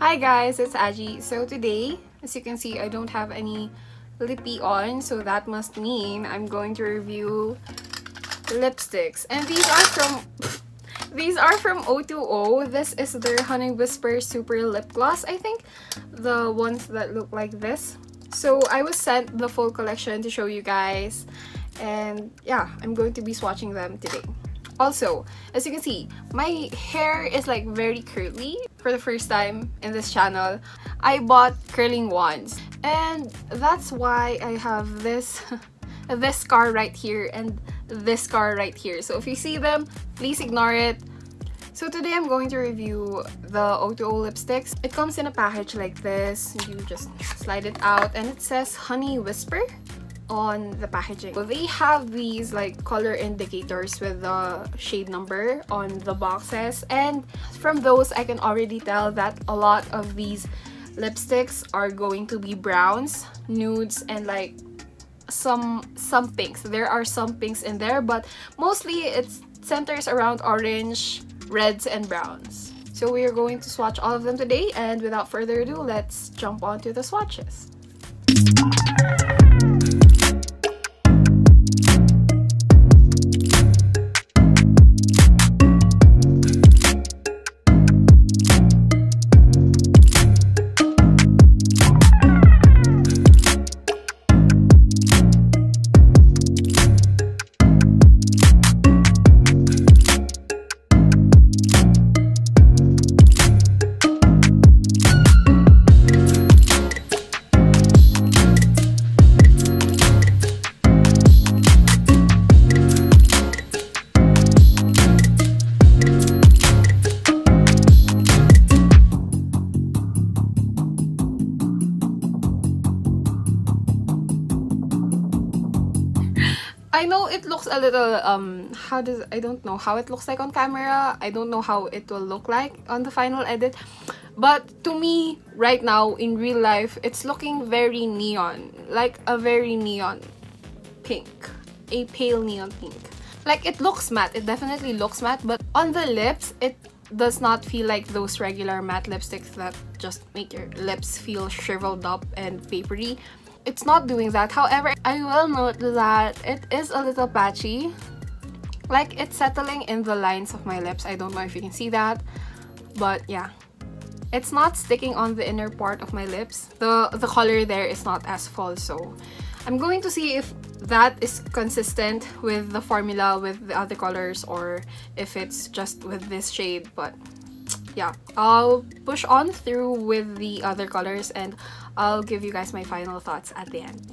Hi guys, it's Aji. So today, as you can see, I don't have any lippy on, so that must mean I'm going to review lipsticks. And these are from o.two.o. This is their Honey Whisper Super Lip Gloss, I think. The ones that look like this. So I was sent the full collection to show you guys. And yeah, I'm going to be swatching them today. Also, as you can see, my hair is like very curly. For the first time in this channel, I bought curling wands. And that's why I have this this scar right here and this scar right here. So if you see them, please ignore it. So today I'm going to review the o.two.o lipsticks. It comes in a package like this. You just slide it out and it says Honey Whisper on the packaging. So they have these like color indicators with the shade number on the boxes, and from those I can already tell that a lot of these lipsticks are going to be browns, nudes, and like some pinks. There are some pinks in there, but mostly it centers around orange, reds, and browns. So we are going to swatch all of them today, and without further ado, let's jump on to the swatches. I know it looks a little I don't know how it looks like on camera. I don't know how it will look like on the final edit. But to me, right now, in real life, it's looking very neon. Like a very neon pink. A pale neon pink. Like, it looks matte. It definitely looks matte. But on the lips, it does not feel like those regular matte lipsticks that just make your lips feel shriveled up and papery. It's not doing that. However, I will note that it is a little patchy. Like, it's settling in the lines of my lips. I don't know if you can see that, but yeah. It's not sticking on the inner part of my lips. The color there is not as full, so I'm going to see if that is consistent with the formula with the other colors or if it's just with this shade. But yeah, I'll push on through with the other colors and I'll give you guys my final thoughts at the end.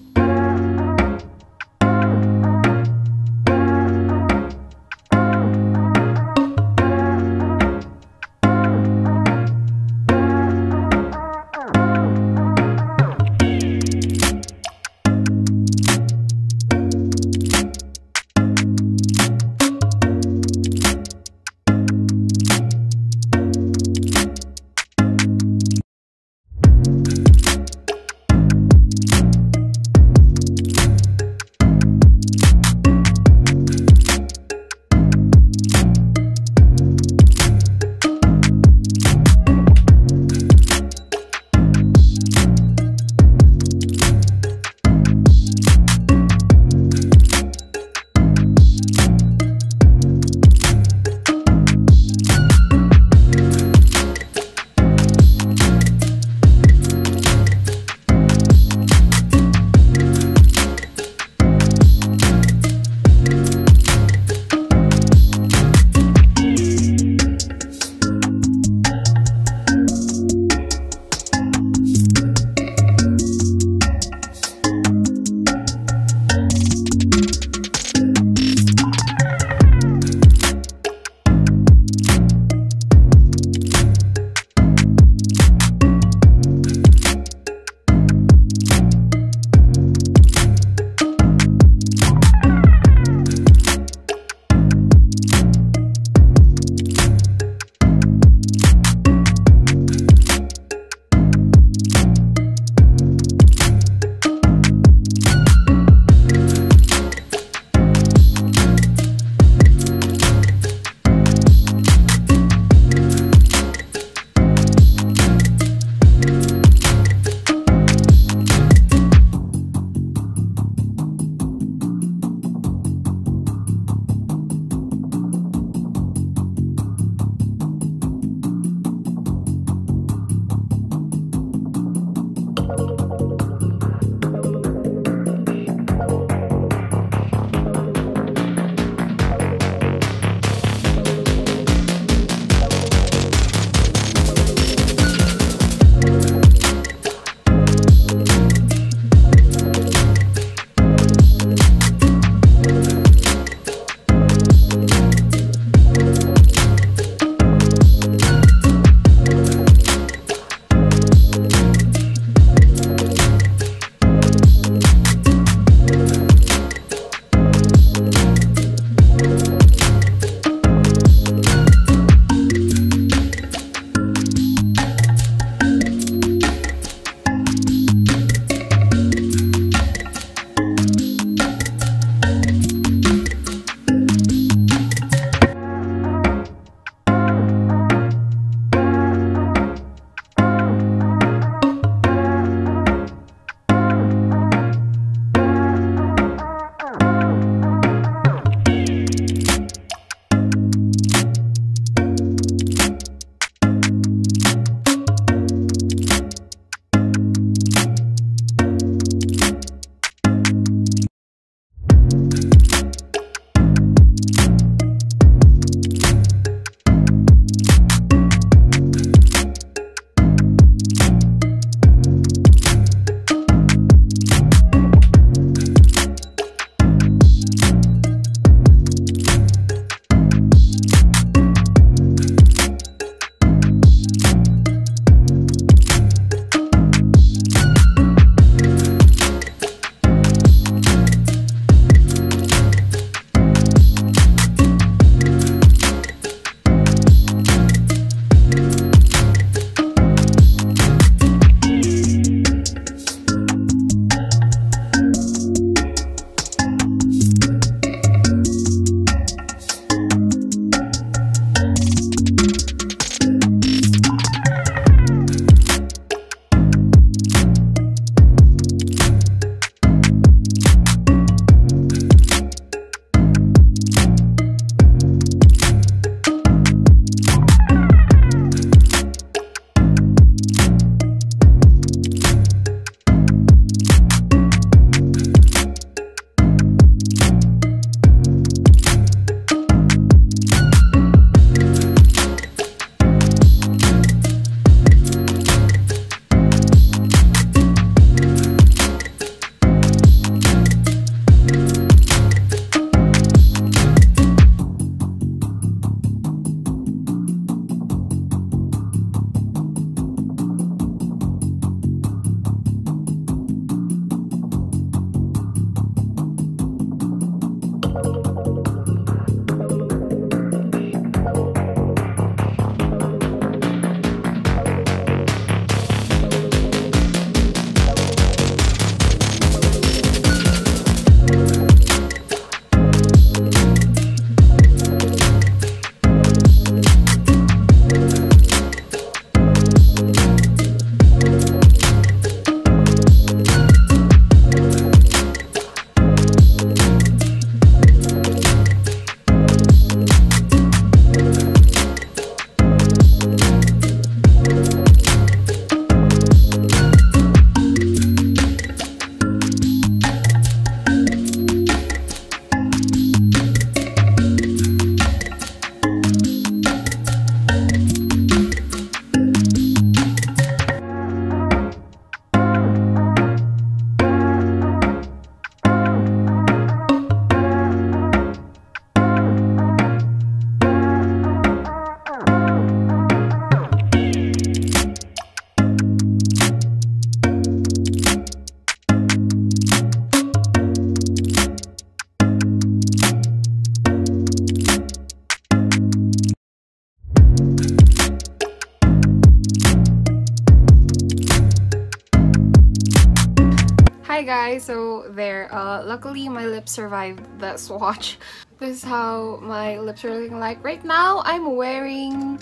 guys, so there, luckily my lips survived the swatch. This is how my lips are looking like right now. I'm wearing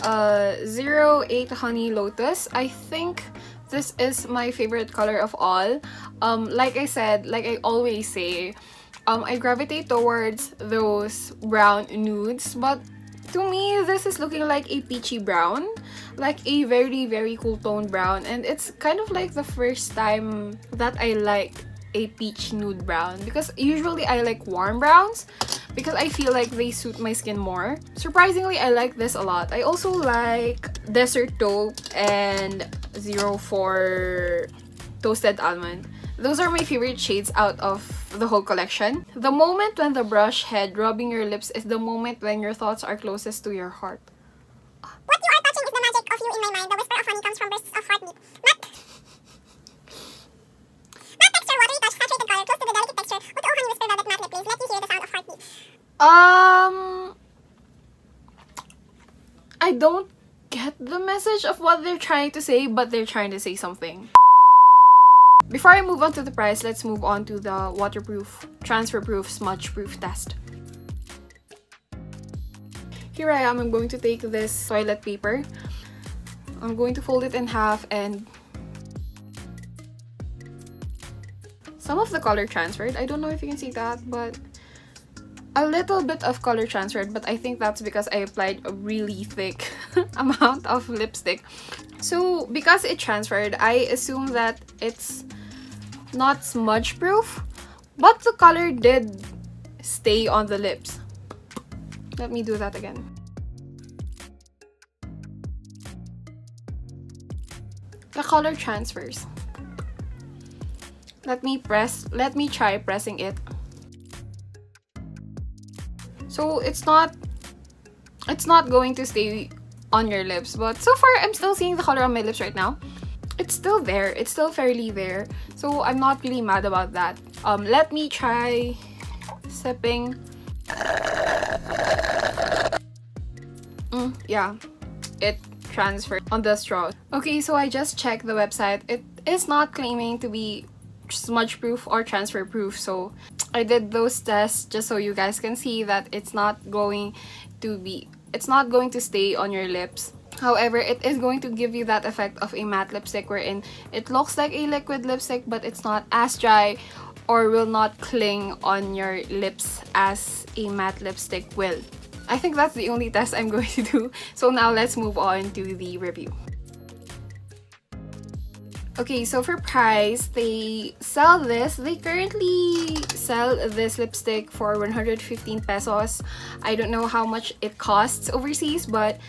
08 Honey Lotus. I think this is my favorite color of all. Like I said, like I always say, I gravitate towards those brown nudes, but to me, this is looking like a peachy brown, like a very cool tone brown, and it's kind of like the first time that I like a peach nude brown, because usually I like warm browns because I feel like they suit my skin more. Surprisingly, I like this a lot. I also like Desert Taupe and 04 Toasted Almond. Those are my favorite shades out of the whole collection. The moment when the brush head rubbing your lips is the moment when your thoughts are closest to your heart. What you are touching is the magic of you in my mind. The whisper of honey comes from bursts of heartbeat. Matte texture, watery touch, saturated color, close to the delicate texture. O.two.o honey whisper velvet matte lip glaze. Let you hear the sound of heartbeat. I don't get the message of what they're trying to say, but they're trying to say something. Before I move on to the price, let's move on to the waterproof, transfer-proof, smudge-proof test. Here I am. I'm going to take this toilet paper. I'm going to fold it in half, and some of the color transferred. I don't know if you can see that, but a little bit of color transferred, but I think that's because I applied a really thick amount of lipstick. So because it transferred, I assume that it's not smudge proof, but the color did stay on the lips. Let me do that again. The color transfers. Let me try pressing it. So it's not going to stay on your lips, but so far I'm still seeing the color on my lips right now. It's still there. It's still fairly there. So I'm not really mad about that. Let me try sipping. Yeah, it transferred on the straw. Okay, so I just checked the website. It is not claiming to be smudge proof or transfer proof, so I did those tests just so you guys can see that it's not going to stay on your lips. However, it is going to give you that effect of a matte lipstick wherein it looks like a liquid lipstick, but it's not as dry or will not cling on your lips as a matte lipstick will. I think that's the only test I'm going to do. So now let's move on to the review. Okay, so for price, they currently sell this lipstick for 115 pesos. I don't know how much it costs overseas, but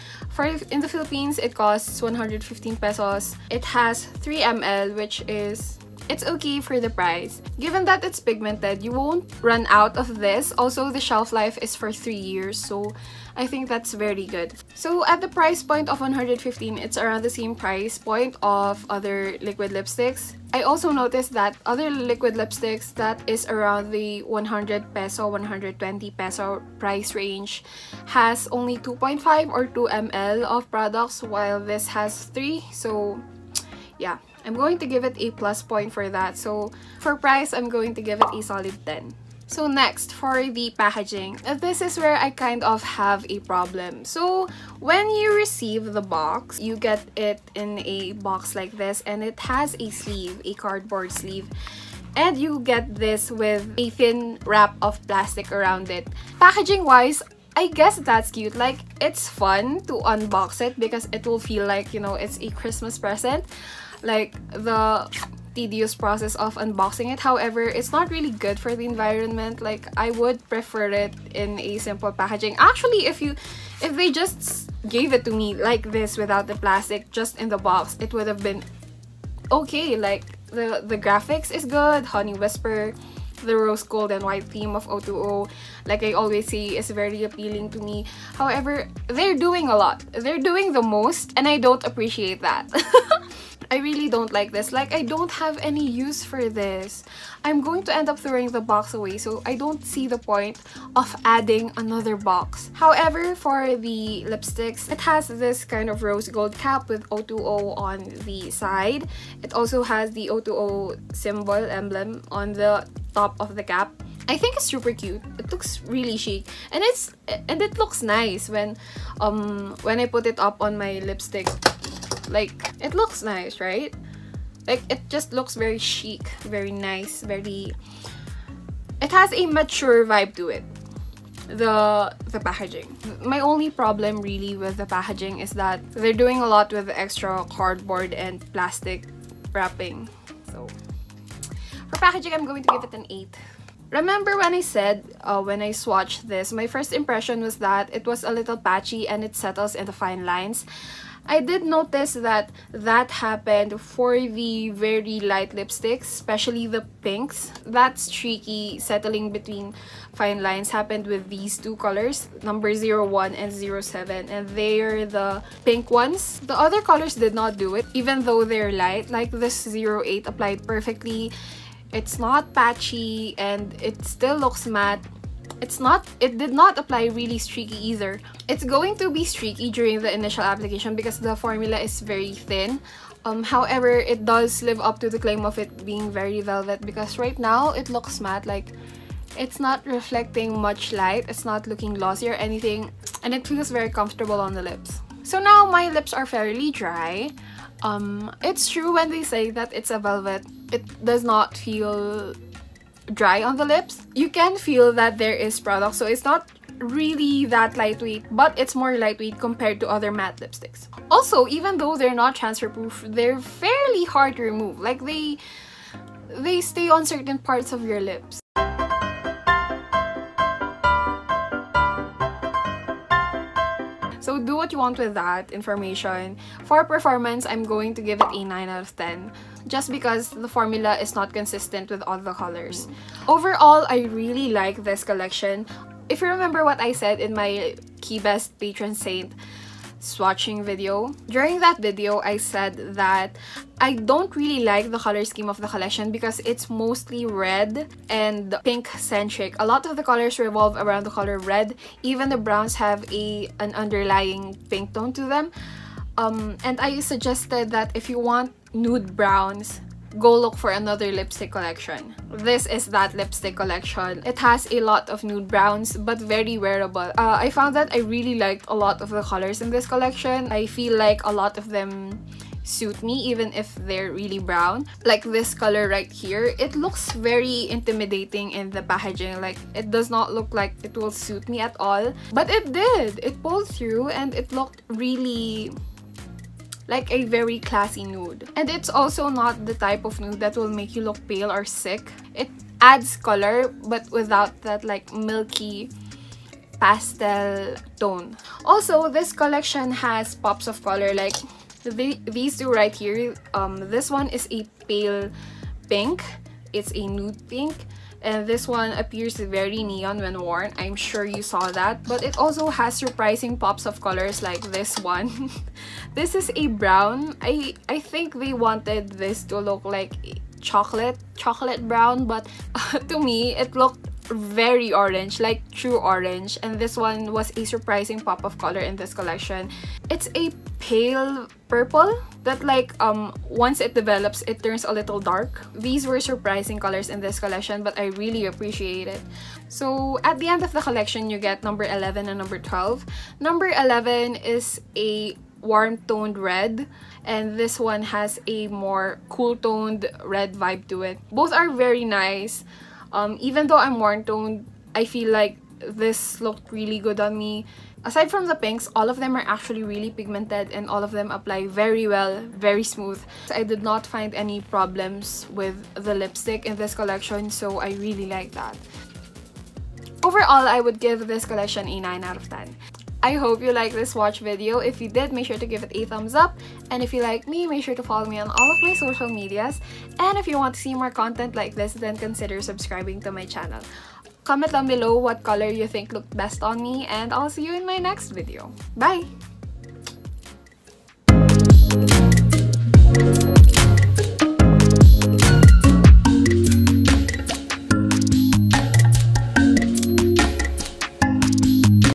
in the Philippines, it costs 115 pesos. It has 3 ml, which is, it's okay for the price. Given that it's pigmented, you won't run out of this. Also, the shelf life is for 3 years, so I think that's very good. So at the price point of 115, it's around the same price point of other liquid lipsticks. I also noticed that other liquid lipsticks that is around the 100 peso, 120 peso price range has only 2.5 or 2 ml of products, while this has 3. So yeah, I'm going to give it a plus point for that. So for price, I'm going to give it a solid 10. So next, for the packaging, this is where I kind of have a problem. So when you receive the box, you get it in a box like this, and it has a sleeve, a cardboard sleeve. And you get this with a thin wrap of plastic around it. Packaging wise, I guess that's cute. Like, it's fun to unbox it because it will feel like, you know, it's a Christmas present. Like the tedious process of unboxing it. However, it's not really good for the environment. Like, I would prefer it in a simple packaging. Actually, if they just gave it to me like this without the plastic, just in the box, it would have been okay. Like, the graphics is good. Honey Whisper, the rose gold and white theme of o.two.o, like I always say, is very appealing to me. However, they're doing a lot. They're doing the most, and I don't appreciate that. I really don't like this. Like, I don't have any use for this. I'm going to end up throwing the box away, so I don't see the point of adding another box. However, for the lipsticks, it has this kind of rose gold cap with O2O on the side. It also has the O2O symbol emblem on the top of the cap. I think it's super cute. It looks really chic, and it looks nice when I put it up on my lipstick. Like, it looks nice, right? Like, it just looks very chic, very nice, very... It has a mature vibe to it. The packaging. My only problem really with the packaging is that they're doing a lot with the extra cardboard and plastic wrapping. So, for packaging, I'm going to give it an 8. Remember when I said, when I swatched this, my first impression was that it was a little patchy and it settles in the fine lines. I did notice that happened for the very light lipsticks, especially the pinks. That streaky settling between fine lines happened with these two colors, number 01 and 07, and they're the pink ones. The other colors did not do it, even though they're light. Like this 08 applied perfectly. It's not patchy and it still looks matte. It did not apply really streaky either. It's going to be streaky during the initial application because the formula is very thin. However, it does live up to the claim of it being very velvet because right now it looks matte. Like, it's not reflecting much light, it's not looking glossy or anything, and it feels very comfortable on the lips. So now my lips are fairly dry. It's true when they say that it's a velvet, it does not feel dry on the lips. You can feel that there is product, so it's not really that lightweight, but it's more lightweight compared to other matte lipsticks. Also, even though they're not transfer proof, they're fairly hard to remove. Like, they stay on certain parts of your lips. So do what you want with that information. For performance, I'm going to give it a 9 out of 10. Just because the formula is not consistent with all the colors. Overall, I really like this collection. If you remember what I said in my Key Best Patron Saint swatching video, during that video I said that I don't really like the color scheme of the collection because it's mostly red and pink centric. A lot of the colors revolve around the color red. Even the browns have an underlying pink tone to them. And I suggested that if you want nude browns, go look for another lipstick collection. This is that lipstick collection. It has a lot of nude browns but very wearable. I found that I really liked a lot of the colors in this collection. I feel like a lot of them suit me even if they're really brown. Like this color right here, it looks very intimidating in the packaging. Like, it does not look like it will suit me at all, but it did. It pulled through and it looked really like a very classy nude. And it's also not the type of nude that will make you look pale or sick. It adds color but without that like milky pastel tone. Also, this collection has pops of color. Like these two right here. This one is a pale pink. It's a nude pink. And this one appears very neon when worn. I'm sure you saw that. But it also has surprising pops of colors like this one. This is a brown. I think they wanted this to look like chocolate brown, but to me it looked very orange, like true orange. And this one was a surprising pop of color in this collection. It's a pale purple that like once it develops it turns a little dark. These were surprising colors in this collection, but I really appreciate it. So at the end of the collection you get number 11 and number 12. Number 11 is a warm toned red, and this one has a more cool toned red vibe to it. Both are very nice. Even though I'm warm toned, I feel like this looked really good on me. Aside from the pinks, all of them are actually really pigmented and all of them apply very well, very smooth. I did not find any problems with the lipstick in this collection, so I really like that. Overall, I would give this collection a 9 out of 10. I hope you liked this swatch video. If you did, make sure to give it a thumbs up. And if you like me, make sure to follow me on all of my social medias. And if you want to see more content like this, then consider subscribing to my channel. Comment down below what color you think looked best on me, and I'll see you in my next video. Bye!